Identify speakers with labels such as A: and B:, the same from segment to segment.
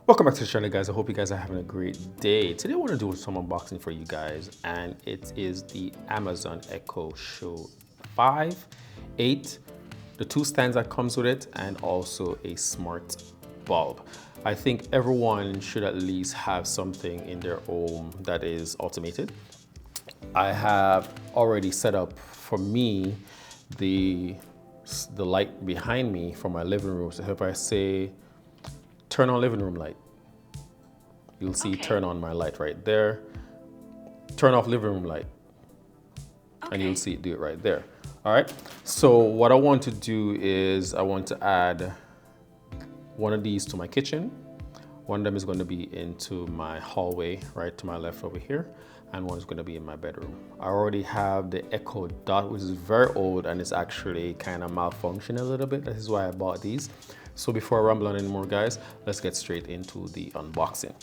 A: Welcome back to the channel, guys. I hope you guys are having a great day. Today I want to do some unboxing for you guys, and it is the Amazon Echo Show 5, 8, the two stands that comes with it, and also a smart bulb. I think everyone should at least have something in their home that is automated. I have already set up for me the light behind me for my living room. So if I say turn on living room light, you'll see turn on my light right there. Turn off living room light, and you'll see it do it right there. All right, so what I want to do is I want to add one of these to my kitchen. One of them is going to be into my hallway right to my left over here, and one is going to be in my bedroom. I already have the Echo Dot, which is very old and it's actually kind of malfunctioning a little bit. This is why I bought these. So before I ramble on anymore, guys, let's get straight into the unboxing.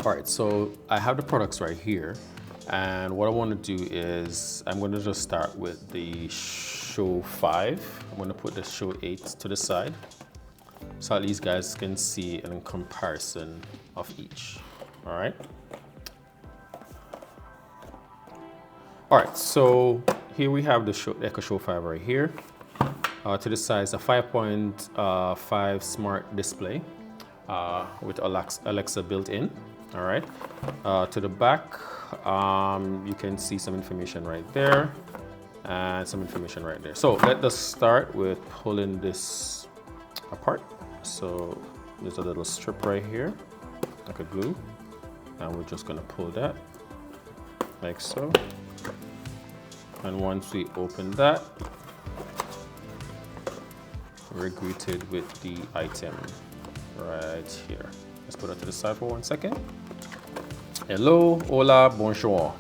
A: All right, so I have the products right here, and what I want to do is I'm going to just start with the Show 5. I'm going to put the Show 8 to the side, so at least guys can see a comparison of each. All right. All right, so here we have the Echo Show 5 right here. To the side is a 5.5 smart display with Alexa built in. All right. To the back, you can see some information right there and some information right there. So let us start with pulling this apart. So there's a little strip right here, like a glue, and we're just gonna pull that like so. And once we open that, we're greeted with the item right here. Let's put it to the side for 1 second. Hello, hola, bonjour.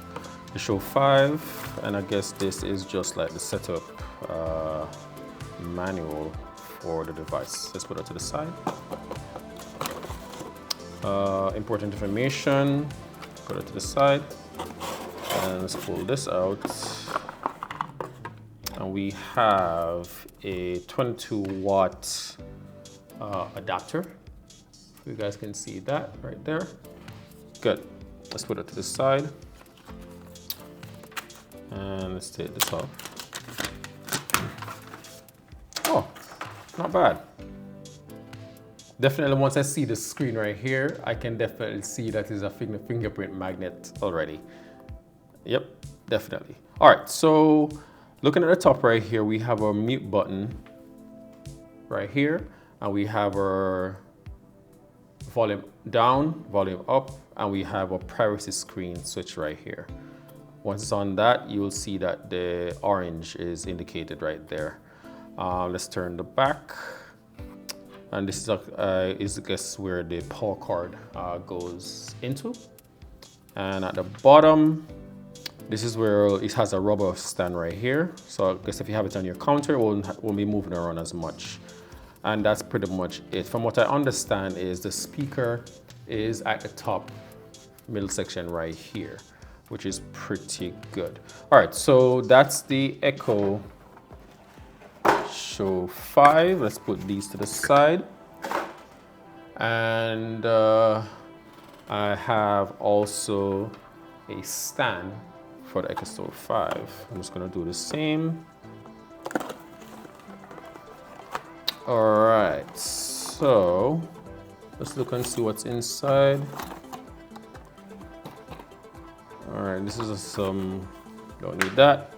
A: The Show 5, and I guess this is just like the setup manual for the device. Let's put it to the side. Important information, put it to the side. And let's pull this out. And we have a 22-watt adapter. You guys can see that right there. Good. Let's put it to the side. And let's take this off. Oh, not bad. Definitely once I see the screen right here, I can definitely see that is a fingerprint magnet already. Yep, definitely. All right, so looking at the top right here, we have our mute button right here, and we have our volume down, volume up, and we have a privacy screen switch right here. Once it's on that, you will see that the orange is indicated right there. Let's turn the back, and this is I guess where the power cord goes into. And at the bottom, this is where it has a rubber stand right here. So I guess if you have it on your counter, it won't be moving around as much. And that's pretty much it. From what I understand is the speaker is at the top middle section right here, which is pretty good. All right, so that's the Echo Show 5. Let's put these to the side. And I have also a stand for the Echo Show 5. I'm just gonna do the same. All right, so let's look and see what's inside. All right, this is some, don't need that.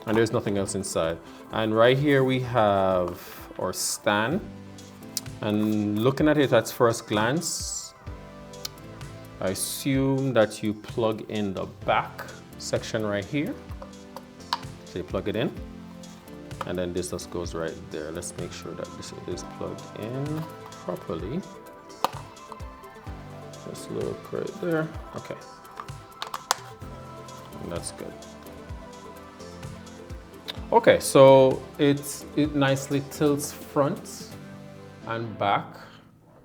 A: And there's nothing else inside. And right here we have our stand. And looking at it at first glance, I assume that you plug in the back section right here. So you plug it in, and then this just goes right there. Let's make sure that this is plugged in properly. Just look right there. Okay. And that's good. Okay, so it nicely tilts front and back,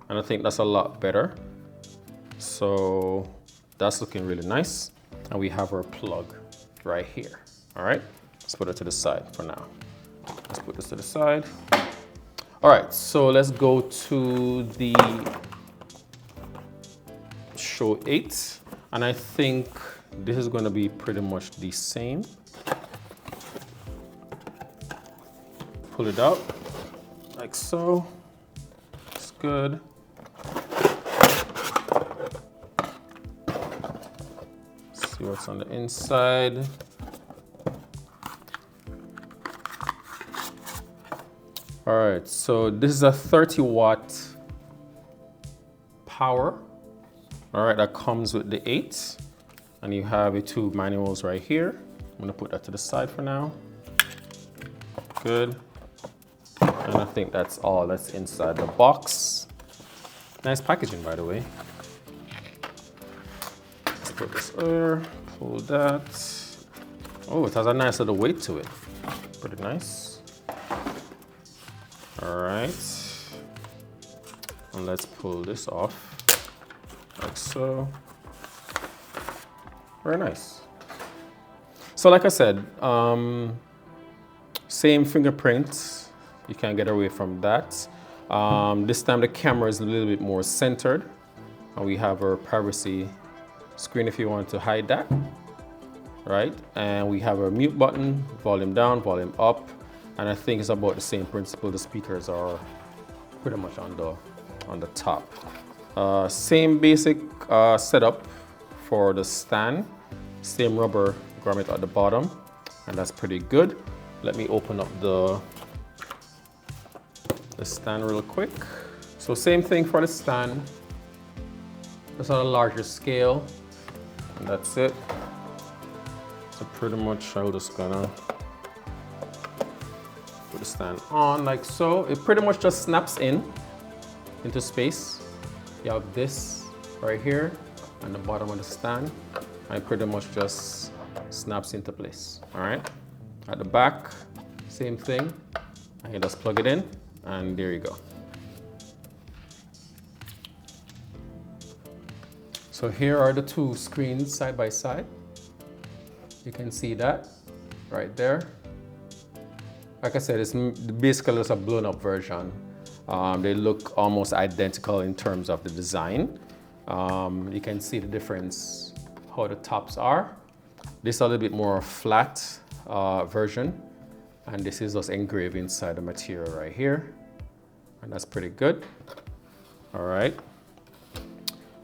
A: and I think that's a lot better. So that's looking really nice. And we have our plug right here. All right, let's put it to the side for now. Let's put this to the side. All right, so let's go to the show 8, and I think this is going to be pretty much the same. Pull it out like so. It's good. See what's on the inside. All right, so this is a 30-watt power. All right, that comes with the 8, and you have your 2 manuals right here. I'm gonna put that to the side for now. Good. And I think that's all that's inside the box. Nice packaging, by the way. Let's put this there, pull that. Oh, it has a nice little weight to it. Pretty nice. All right, and let's pull this off, like so. Very nice. So like I said, same fingerprint, you can't get away from that. This time the camera is a little bit more centered, and we have our privacy screen if you want to hide that, right? And we have our mute button, volume down, volume up. And I think it's about the same principle. The speakers are pretty much on the top. Same basic setup for the stand. Same rubber grommet at the bottom, and that's pretty good. Let me open up the stand real quick. So same thing for the stand. It's on a larger scale, and that's it. So pretty much I'm just gonna put the stand on like so. It pretty much just snaps into space. You have this right here and the bottom of the stand, and it pretty much just snaps into place. All right. At the back, same thing. And you just plug it in, and there you go. So here are the 2 screens side by side. You can see that right there. Like I said, it's basically just a blown up version. They look almost identical in terms of the design. You can see the difference, how the tops are. This is a little bit more flat version, and this is just engraved inside the material right here. And that's pretty good. All right.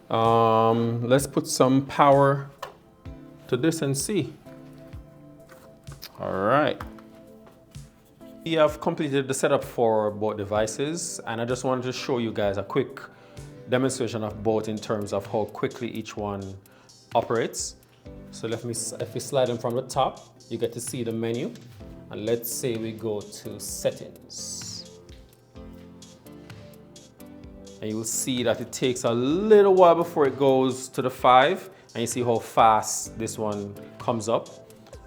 A: Let's put some power to this and see. All right. We have completed the setup for both devices, and I just wanted to show you guys a quick demonstration of both in terms of how quickly each one operates. So if we slide them from the top, you get to see the menu. And let's say we go to settings. And you will see that it takes a little while before it goes to the 5, and you see how fast this one comes up.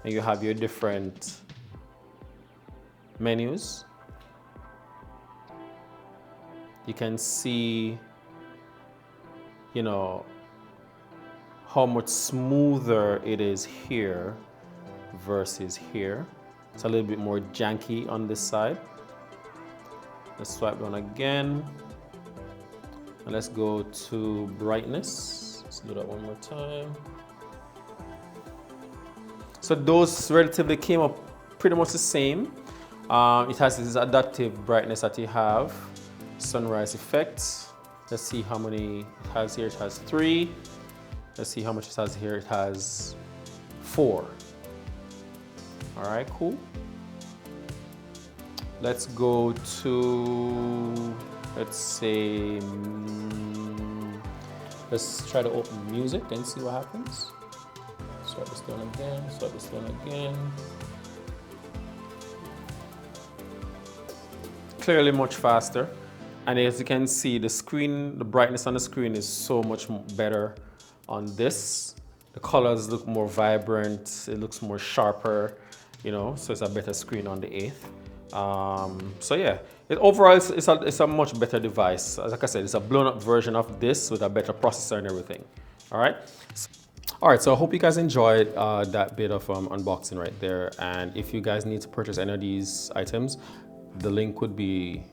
A: And you have your different menus. You can see, you know, how much smoother it is here versus here. It's a little bit more janky on this side. Let's swipe down again. And let's go to brightness. Let's do that one more time. So those relatively came up pretty much the same. It has this adaptive brightness that you have, sunrise effect. Let's see how many it has here. It has 3. Let's see how much it has here. It has 4. All right, cool. Let's go to, let's say, let's try to open music and see what happens. Swipe this down again, swipe this down again. Clearly much faster. And as you can see, the screen, the brightness on the screen is so much better on this. The colors look more vibrant, it looks more sharper, you know, so it's a better screen on the 8th. So yeah, overall it's a much better device. Like I said, it's a blown up version of this with a better processor and everything. All right. All right, so I hope you guys enjoyed that bit of unboxing right there. And if you guys need to purchase any of these items, the link would be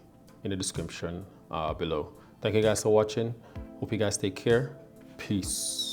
A: in the description below. Thank you guys for watching. Hope you guys take care. Peace.